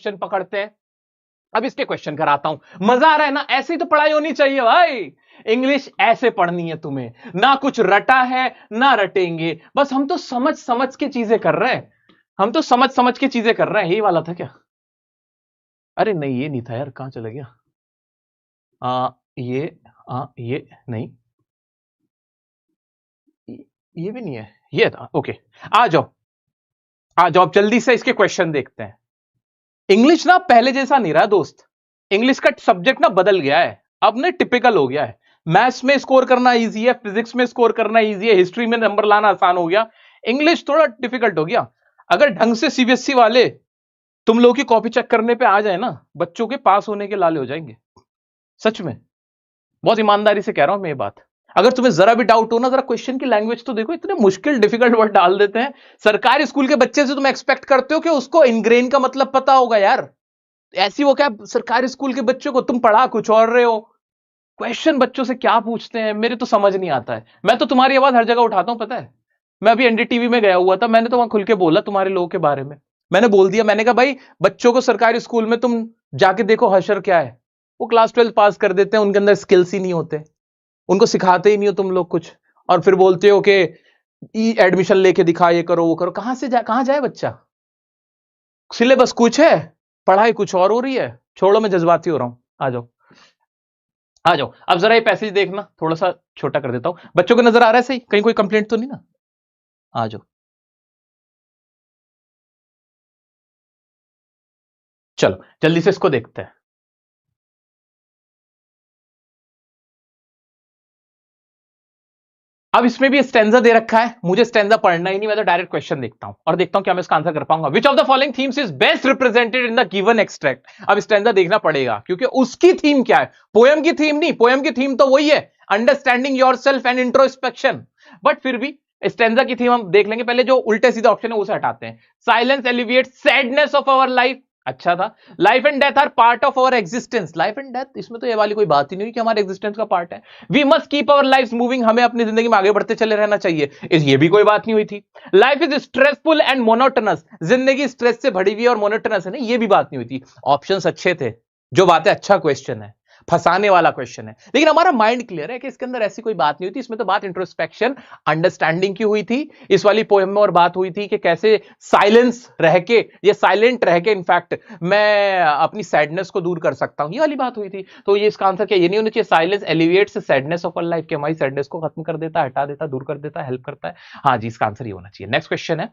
Question पकड़ते हैं। अब इसके क्वेश्चन कराता हूं, मजा आ रहा है ना? ऐसे ही तो पढ़ाई होनी चाहिए भाई। इंग्लिश ऐसे पढ़नी है तुम्हें, ना कुछ रटा है ना रटेंगे, बस हम तो समझ समझ के चीजें कर रहे हैं, हम तो समझ समझ के चीजें कर रहे हैं। यही वाला था क्या? अरे नहीं ये नहीं था यार, कहां चला गया? ये ये नहीं, ये भी नहीं है, ये था। ओके, आ जाओ आ जाओ, अब जल्दी से इसके क्वेश्चन देखते हैं। इंग्लिश ना पहले जैसा नहीं रहा दोस्त, इंग्लिश का सब्जेक्ट ना बदल गया है, अब ना टिपिकल हो गया है। मैथ्स में स्कोर करना इजी है, फिजिक्स में स्कोर करना इजी है, हिस्ट्री में नंबर लाना आसान हो गया, इंग्लिश थोड़ा डिफिकल्ट हो गया। अगर ढंग से सीबीएसई वाले तुम लोगों की कॉपी चेक करने पे आ जाए ना, बच्चों के पास होने के लाले हो जाएंगे, सच में, बहुत ईमानदारी से कह रहा हूं मैं ये बात। अगर तुम्हें जरा भी डाउट हो ना, जरा क्वेश्चन की लैंग्वेज तो देखो, इतने मुश्किल डिफिकल्ट वर्ड डाल देते हैं। सरकारी स्कूल के बच्चे से तुम एक्सपेक्ट करते हो कि उसको इनग्रेन का मतलब पता होगा यार? ऐसी वो क्या, सरकारी स्कूल के बच्चों को तुम पढ़ा कुछ और रहे हो, क्वेश्चन बच्चों से क्या पूछते हैं, मेरे तो समझ नहीं आता है। मैं तो तुम्हारी आवाज हर जगह उठाता हूं, पता है। मैं अभी एनडीटीवी में गया हुआ था, मैंने तो वहां खुल के बोला तुम्हारे लोगों के बारे में। मैंने बोल दिया, मैंने कहा भाई बच्चों को सरकारी स्कूल में तुम जाके देखो हशर क्या है, वो क्लास 12 पास कर देते हैं, उनके अंदर स्किल्स ही नहीं होते, उनको सिखाते ही नहीं हो तुम लोग कुछ, और फिर बोलते हो कि ई एडमिशन लेके दिखा, ये करो वो करो। कहां से जाए, कहां जाए बच्चा? सिलेबस कुछ है, पढ़ाई कुछ और हो रही है। छोड़ो, मैं जज्बाती हो रहा हूं, आ जाओ आ जाओ। अब जरा ये पैसेज देखना, थोड़ा सा छोटा कर देता हूं, बच्चों को नजर आ रहा है सही? कहीं कोई कंप्लेंट तो नहीं ना? आ जाओ, चलो जल्दी से इसको देखते हैं। अब इसमें भी स्टैंजा दे रखा है, मुझे स्टैंजा पढ़ना ही नहीं, मैं तो डायरेक्ट क्वेश्चन देखता हूं और देखता हूं क्या मैं इसका आंसर कर पाऊंगा। विच of the following themes is best represented in the given extract? अब स्टैंजा देखना पड़ेगा क्योंकि उसकी थीम क्या है, पोएम की थीम नहीं, पोएम की थीम तो वही है, understanding yourself and introspection. But फिर भी स्टैंजा की थीम हम देख लेंगे। पहले जो उल्टे सीधे ऑप्शन है उसे हटाते हैं। Silence alleviate sadness of our life, अच्छा था। Life and death are part of our existence, life and death, इसमें तो ये वाली कोई बात ही नहीं कि हमारे एग्जिस्टेंस का पार्ट है। We must keep our life moving, हमें अपनी जिंदगी में आगे बढ़ते चले रहना चाहिए, ये भी कोई बात नहीं हुई थी। Life is stressful and monotonous, जिंदगी स्ट्रेस से भरी हुई है और मोनोटनस है ना, ये भी बात नहीं हुई थी। ऑप्शंस अच्छे थे, जो बात है अच्छा क्वेश्चन है, फंसाने वाला क्वेश्चन है, लेकिन हमारा माइंड क्लियर है कि इसके अंदर ऐसी कोई बात नहीं हुई थी। इसमें तो बात इंट्रोस्पेक्शन, अंडरस्टैंडिंग की हुई थी इस वाली पोएम में, और बात हुई थी कि कैसे साइलेंस रह के, ये साइलेंट रह के इनफैक्ट मैं अपनी सैडनेस को दूर कर सकता हूं, ये वाली बात हुई थी। तो ये इसका आंसर क्या, ये नहीं होना चाहिए silence alleviates sadness of our life, कि हमारी सैडनेस को खत्म कर देता है, हटा देता है, दूर कर देता है, हेल्प करता है। हाँ जी, इसका आंसर ये होना चाहिए। नेक्स्ट क्वेश्चन है,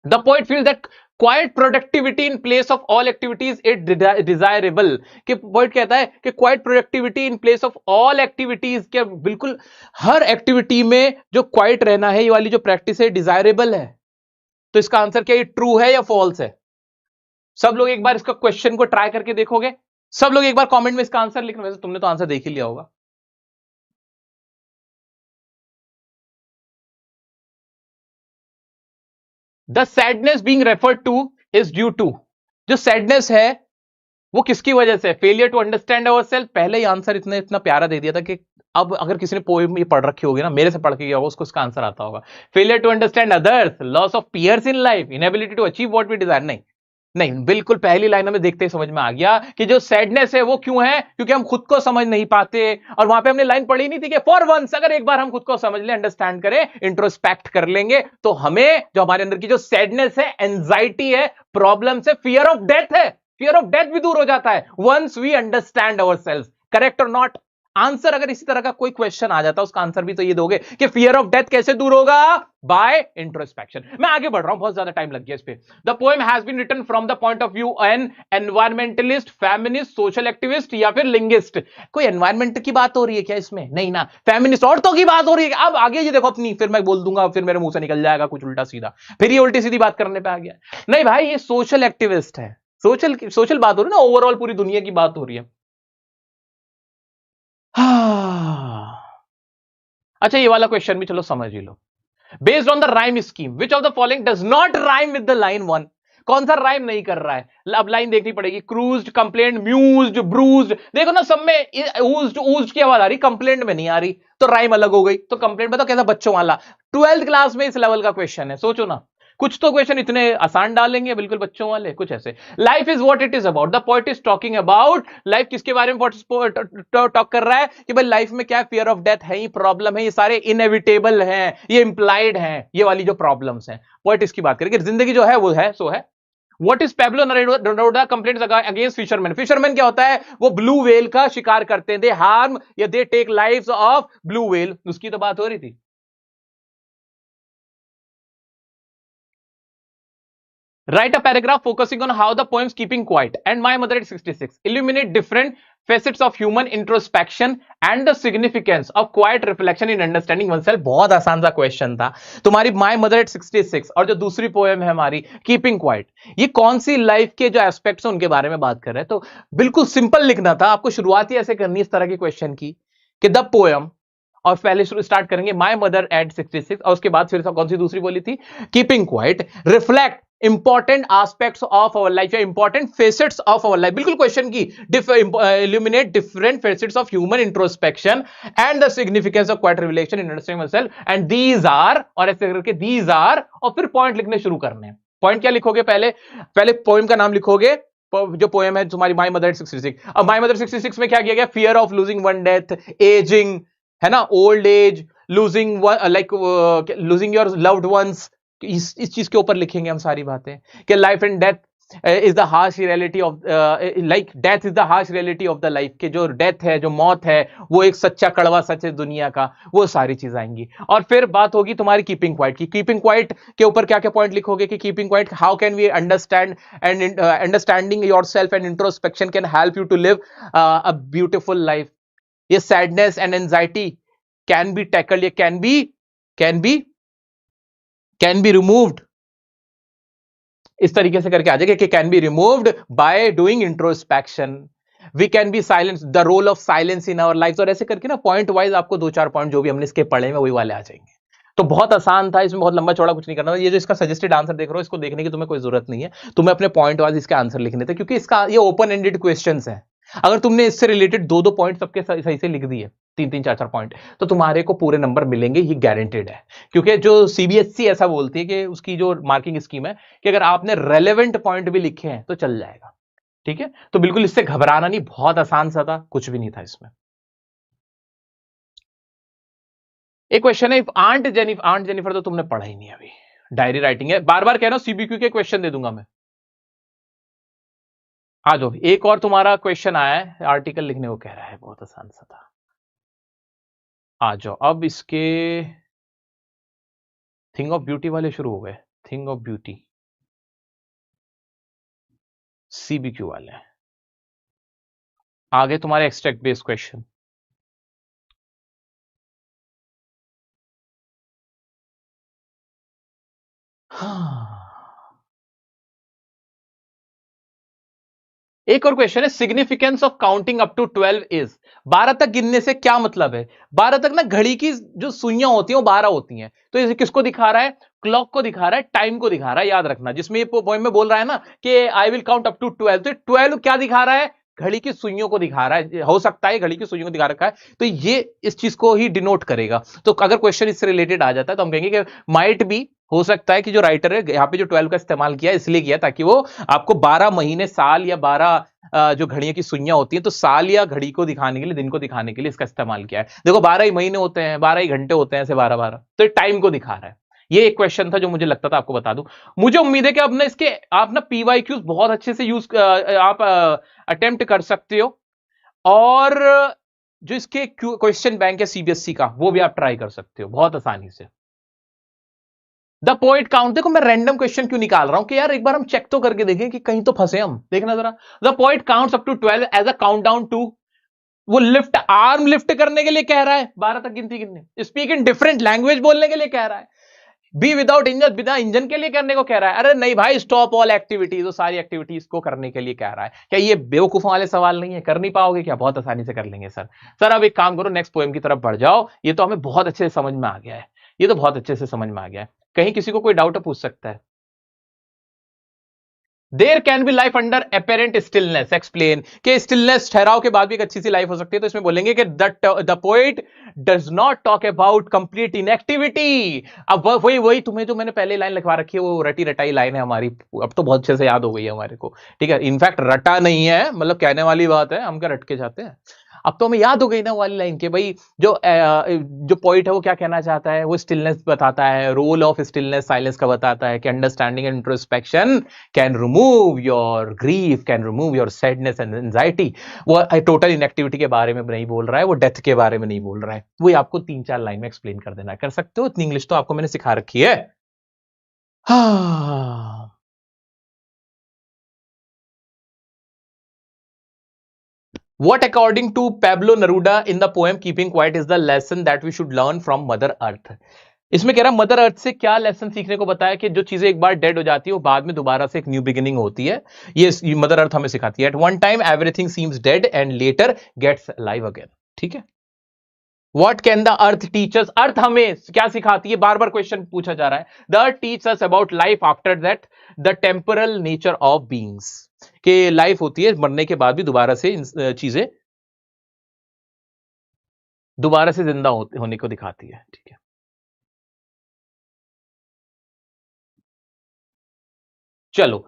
The poet feels that quiet productivity in place of all activities is desirable, कि poet कहता है कि quiet productivity in place of all activities, के बिल्कुल हर एक्टिविटी में जो quiet रहना है, ये वाली जो प्रैक्टिस है डिजायरेबल है। तो इसका आंसर क्या, ये ट्रू है या फॉल्स है? सब लोग एक बार इसका क्वेश्चन को ट्राई करके देखोगे? सब लोग एक बार कमेंट में इसका आंसर लिखना। वैसे तुमने तो आंसर देख ही लिया होगा। The sadness being referred to is due to, जो सैडनेस है वो किसकी वजह से? Failure to understand our self. पहले ही आंसर इतना इतना प्यारा दे दिया था कि अब अगर किसी ने पोएम ये पढ़ रखी होगी ना, मेरे से पढ़ के गया होगा, उसको इसका आंसर आता होगा। Failure to understand others, loss of peers in life, inability to achieve what we desire. नहीं नहीं, बिल्कुल पहली लाइन हमें देखते ही समझ में आ गया कि जो सैडनेस है वो क्यों है, क्योंकि हम खुद को समझ नहीं पाते। और वहां पे हमने लाइन पढ़ी नहीं थी कि फॉर वंस अगर एक बार हम खुद को समझ लें, अंडरस्टैंड करें, इंट्रोस्पेक्ट कर लेंगे, तो हमें जो हमारे अंदर की जो सैडनेस है, एंजाइटी है, प्रॉब्लम है, फियर ऑफ डेथ है, फियर ऑफ डेथ भी दूर हो जाता है once we understand our self. Correct और नॉट? आंसर अगर इसी तरह का कोई क्वेश्चन आ जाता, उसका आंसर भी तो ये दोगे कि फियर ऑफ डेथ कैसे दूर होगा? By introspection. मैं आगे बढ़ रहा हूं, बहुत ज्यादा टाइम लग गया इस पे। The poem has been written from the point of view an environmentalist, feminist, social activist या फिर लिंग्विस्ट। कोई एनवायरमेंट की बात हो रही है क्या इसमें? नहीं ना, फेमिनिस्ट औरतों की बात हो रही है। अब आगे ये देखो अपनी, फिर मैं बोल दूंगा, फिर मेरे मुंह से निकल जाएगा कुछ उल्टा सीधा, फिर ये उल्टी सीधी बात करने पे आ गया। नहीं भाई, ये सोशल एक्टिविस्ट है, सोशल सोशल बात हो रही है ना, ओवरऑल पूरी दुनिया की बात हो रही है। अच्छा, ये वाला क्वेश्चन भी चलो समझ ही लो। Based on the rhyme scheme, which of the following does not rhyme with the line one? कौन सा राइम नहीं कर रहा है? अब लाइन देखनी पड़ेगी। क्रूज्ड, कंप्लेंट, म्यूज्ड, ब्रूज्ड, देखो ना सब में ऊज्ड ऊज्ड की आवाज आ रही, कंप्लेंट में नहीं आ रही, तो राइम अलग हो गई। तो कंप्लेंट बताओ कैसा बच्चों वाला, 12th क्लास में इस लेवल का क्वेश्चन है, सोचो ना। कुछ तो क्वेश्चन इतने आसान डालेंगे बिल्कुल बच्चों वाले, कुछ ऐसे। Life is what it is about, the poet is talking about life. किसके बारे में टॉक कर रहा है कि भाई लाइफ में क्या फियर ऑफ डेथ है, ये प्रॉब्लम है, ये सारे इनएविटेबल हैं, ये इंप्लाइड हैं, ये वाली जो प्रॉब्लम्स हैं, पोएट इसकी बात करें कि जिंदगी जो है वो है सो है। What is Pablo Neruda complaints against fishermen? Fishermen क्या होता है, वो ब्लू व्हेल का शिकार करते हैं, दे हार्म या they take lives of blue whale, उसकी तो बात हो रही थी। Write a paragraph focusing on how the poems Keeping Quiet and My Mother at 66 illuminate different facets of human introspection and the significance of quiet reflection in understanding oneself। बहुत आसान सा question था तुम्हारी माय मदर एट 66 और जो दूसरी poem है हमारी कीपिंग क्वाइट, ये कौन सी लाइफ के जो एस्पेक्ट्स हैं उनके बारे में बात कर रहे हैं। तो बिल्कुल सिंपल लिखना था आपको, शुरुआत ही ऐसे करनी इस तरह के क्वेश्चन की कि द पोएम, और पहले स्टार्ट करेंगे माय मदर एट 66 और उसके बाद फिर कौन सी दूसरी बोली थी, keeping quiet, reflect important aspects of our life या important facets of our life. बिल्कुल क्वेश्चन की illuminate different facets of human introspection and the significance of quiet revelation in understanding myself and these are, और ऐसे करके these are, और फिर point लिखने शुरू करने हैं। पॉइंट क्या लिखोगे, पहले पोएम का नाम लिखोगे, जो पोएम है तुम्हारी माय मदर एट 66। अब माय मदर 66 में क्या किया गया, fear of losing one death, ageing है ना, old age, losing losing your loved ones, इस चीज के ऊपर लिखेंगे हम सारी बातें कि life and death is the harsh reality of, like death is the harsh reality of the life, के जो डेथ है, जो मौत है, वो एक सच्चा कड़वा सच है दुनिया का, वो सारी चीज आएंगी। और फिर बात होगी तुम्हारी कीपिंग क्वाइट की। कीपिंग क्वाइट के ऊपर क्या क्या पॉइंट लिखोगे कि keeping quiet, how can we understand and understanding yourself and introspection can help you to live a beautiful life. ये sadness and anxiety can be tackled, ये can be removed, इस तरीके से करके आ जाएगा कि can be removed by doing introspection. We can be silence, the role of silence in our life, और ऐसे करके ना पॉइंट वाइज आपको 2-4 पॉइंट जो भी हमने इसके पढ़े हैं वही वाले आ जाएंगे। तो बहुत आसान था, इसमें बहुत लंबा चौड़ा कुछ नहीं करना था। ये जो इसका सजेस्टेड आंसर देख रहे हो, इसको देखने की तुम्हें कोई जरूरत नहीं है, तुम्हें अपने पॉइंट वाइज इसके आंसर लिखने थे, क्योंकि इसका ये ओपन एंडेड क्वेश्चंस है। अगर तुमने इससे रिलेटेड 2-2 पॉइंट सबके सही से लिख दिए, 3-3, 4-4 पॉइंट, तो तुम्हारे को पूरे नंबर मिलेंगे, ये गारंटेड है। क्योंकि जो सीबीएसई ऐसा बोलती है कि उसकी जो मार्किंग स्कीम है कि अगर आपने रेलेवेंट पॉइंट भी लिखे हैं तो चल जाएगा, ठीक है। तो बिल्कुल इससे घबराना नहीं, बहुत आसान सा था, कुछ भी नहीं था इसमें। एक क्वेश्चन है, आंट जेनिफर तो तुमने पढ़ा ही नहीं अभी, डायरी राइटिंग है, बार बार कह रहा हूं सीबीक्यू के क्वेश्चन दे दूंगा मैं। आ जाओ, एक और तुम्हारा क्वेश्चन आया है, आर्टिकल लिखने को कह रहा है, बहुत आसान सा था। आ जाओ, अब इसके थिंग ऑफ ब्यूटी वाले शुरू हो गए, थिंग ऑफ ब्यूटी सीबीक्यू वाले आगे, तुम्हारे एक्सट्रैक्ट बेस्ड क्वेश्चन। एक और क्वेश्चन है, significance of counting up to 12 is, 12 तक गिनने से क्या मतलब है। 12 तक ना घड़ी की जो सुइयां होती हैं वो 12 होती हैं, तो इसे किसको दिखा रहा है, क्लॉक को दिखा रहा है, टाइम को दिखा रहा है, याद रखना। जिसमें ये पोएम में बोल रहा है ना कि I will count up to 12, तो 12 क्या दिखा रहा है, घड़ी की सुइयों को दिखा रहा है, हो सकता है घड़ी की सुइयों को दिखा रखा है, तो ये इस चीज को ही डिनोट करेगा। तो अगर क्वेश्चन इससे रिलेटेड आ जाता है तो हम कहेंगे कि माइट बी, हो सकता है कि जो राइटर है यहाँ पे जो 12 का इस्तेमाल किया इसलिए किया ताकि वो आपको 12 महीने, साल या 12 जो घड़ियों की सुइयां होती हैं, तो साल या घड़ी को दिखाने के लिए, दिन को दिखाने के लिए इसका इस्तेमाल किया है। देखो 12 ही महीने होते हैं, 12 ही घंटे होते हैं, ऐसे 12-12, तो टाइम को दिखा रहा है। ये एक क्वेश्चन था जो मुझे लगता था आपको बता दूं। मुझे उम्मीद है कि अब ना इसके आप ना पीवाईक्यूज बहुत अच्छे से यूज आप अटेम्प्ट कर सकते हो, और जो इसके क्वेश्चन बैंक है सीबीएसई का वो भी आप ट्राई कर सकते हो बहुत आसानी से। द पोइट काउंट, देखो मैं रैंडम क्वेश्चन क्यों निकाल रहा हूं कि यार एक बार हम चेक तो करके देखें कि कहीं तो फंसे हम, देखना जरा। The poet counts up to 12 as a countdown to, वो लिफ्ट, आर्म लिफ्ट करने के लिए कह रहा है, 12 तक गिनती गिनने, स्पीक इन डिफरेंट लैंग्वेज बोलने के लिए कह रहा है, बी विदाउट इंजन, बिना इंजन के लिए करने को कह रहा है। अरे नहीं भाई, स्टॉप ऑल एक्टिविटीज, वो सारी एक्टिविटीज को करने के लिए कह रहा है। क्या ये बेवकूफों वाले सवाल नहीं है, कर नहीं पाओगे क्या, बहुत आसानी से कर लेंगे सर। सर अब एक काम करो, नेक्स्ट पोएम की तरफ बढ़ जाओ, ये तो हमें बहुत अच्छे से समझ में आ गया है, ये तो बहुत अच्छे से समझ में आ गया है। कहीं किसी को कोई डाउट पूछ सकता है। There can be life under apparent stillness, explain. के स्टिलनेस, ठहराव के बाद भी एक अच्छी सी लाइफ हो सकती है, तो इसमें बोलेंगे कि the poet does not talk about complete inactivity. अब वही वही तुम्हें जो मैंने पहले लाइन लिखवा रखी है, वो रटी रटाई लाइन है हमारी, अब तो बहुत अच्छे से याद हो गई है हमारे को, ठीक है। इनफैक्ट रटा नहीं है, मतलब कहने वाली बात है, हम क्या रट के जाते हैं। अब तो हमें याद हो गई ना वाली लाइन के भाई, जो पॉइंट है वो क्या कहना चाहता है, वो स्टिलनेस बताता है, रोल ऑफ स्टिलनेस साइलेंस का बताता है कि understanding and introspection can remove your grief, can remove your sadness and anxiety. वो टोटल इनएक्टिविटी के बारे में नहीं बोल रहा है, वो डेथ के बारे में नहीं बोल रहा है, वो आपको 3-4 लाइन में एक्सप्लेन कर देना। कर सकते हो इतनी इंग्लिश तो आपको मैंने सिखा रखी है। हाँ, what according to Pablo Neruda in the poem Keeping Quiet is the lesson that we should learn from Mother Earth? इसमें कह रहा मदर अर्थ से क्या लेसन सीखने को बताया कि जो चीजें एक बार डेड हो जाती है वो बाद में दोबारा से एक न्यू बिगिनिंग होती है। ये मदर अर्थ हमें सिखाती है। At one time everything seems dead and later gets live again. ठीक है। What can the earth teach us? अर्थ हमें क्या सिखाती है, बार बार क्वेश्चन पूछा जा रहा है। The earth teaches us about life after that, the temporal nature of beings। कि लाइफ होती है मरने के बाद भी दोबारा से चीजें दोबारा से जिंदा होने को दिखाती है। ठीक है। चलो,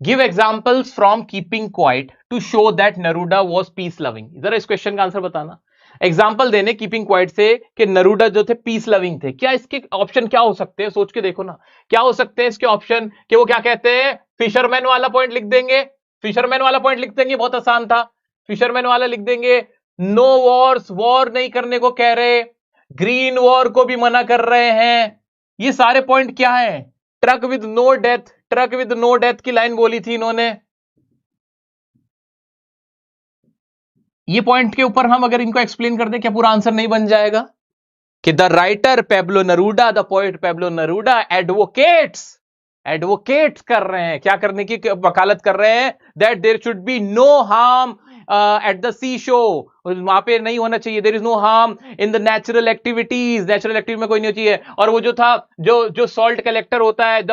give examples from keeping quiet to show that Neruda was peace loving. जरा इस क्वेश्चन का आंसर बताना। एग्जाम्पल देने कीपिंग क्वाइट से कि नरूडा जो थे पीस लविंग थे। क्या इसके ऑप्शन क्या हो सकते हैं, सोच के देखो ना, क्या हो सकते हैं इसके ऑप्शन। कि वो क्या कहते हैं, फिशरमैन वाला पॉइंट लिख देंगे, फिशरमैन वाला पॉइंट लिख देंगे, बहुत आसान था। फिशरमैन वाला लिख देंगे। नो वॉर्स, वॉर नहीं करने को कह रहे, ग्रीन वॉर को भी मना कर रहे हैं। ये सारे पॉइंट क्या है। Truck with no death, truck with no death की लाइन बोली थी इन्होंने। ये पॉइंट के ऊपर हम अगर इनको एक्सप्लेन कर दें, क्या पूरा आंसर नहीं बन जाएगा। कि the writer Pablo Neruda, the poet Pablo Neruda advocates कर रहे हैं, क्या करने की वकालत कर रहे हैं, that there should be no harm at the sea shore. वहां पे नहीं होना चाहिए, there is no harm in the natural activities, natural activity में कोई नहीं चाहिए। और वो जो था, जो सॉल्ट कलेक्टर होता है, द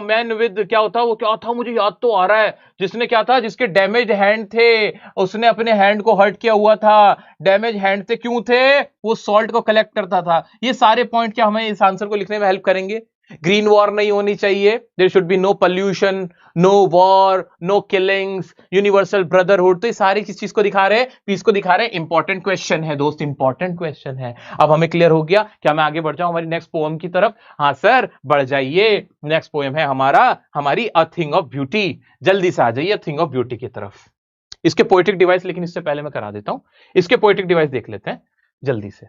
मैन विद क्या होता, वो क्या था मुझे याद तो आ रहा है, जिसने क्या था, जिसके डैमेज हैंड थे, उसने अपने हैंड को हर्ट किया हुआ था। डैमेज हैंड थे, क्यों थे, वो सॉल्ट को कलेक्ट करता था। ये सारे पॉइंट क्या हमें इस आंसर को लिखने में हेल्प करेंगे। ग्रीन वॉर नहीं होनी चाहिए, there should be no pollution, no war, no killings, universal brotherhood. तो ये सारी किस चीज को दिखा रहे हैं, पीस को दिखा रहे हैं। इंपॉर्टेंट क्वेश्चन है दोस्त, इंपॉर्टेंट क्वेश्चन है। अब हमें क्लियर हो गया। क्या मैं आगे बढ़ जाऊं हमारी नेक्स्ट पोएम की तरफ। हाँ सर, बढ़ जाइए। नेक्स्ट पोएम है हमारी अ थिंग ऑफ ब्यूटी। जल्दी से आ जाइए अ थिंग ऑफ ब्यूटी की तरफ। इसके पोएटिक डिवाइस, लेकिन इससे पहले मैं करा देता हूं, इसके पोएटिक डिवाइस देख लेते हैं जल्दी से।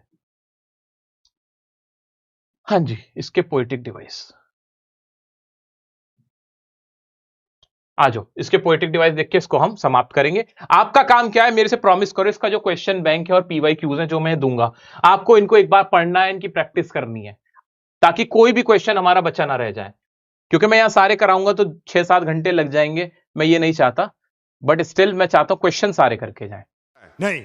हाँ जी, इसके पोएटिक डिवाइस आ जाओ। इसके पोएटिक डिवाइस देख के इसको हम समाप्त करेंगे। आपका काम क्या है, मेरे से प्रॉमिस करो, इसका जो क्वेश्चन बैंक है और पीवाई क्यूज है जो मैं दूंगा, आपको इनको एक बार पढ़ना है, इनकी प्रैक्टिस करनी है, ताकि कोई भी क्वेश्चन हमारा बच्चा ना रह जाए। क्योंकि मैं यहां सारे कराऊंगा तो 6-7 घंटे लग जाएंगे, मैं ये नहीं चाहता। बट स्टिल मैं चाहता हूं क्वेश्चन सारे करके जाए। नहीं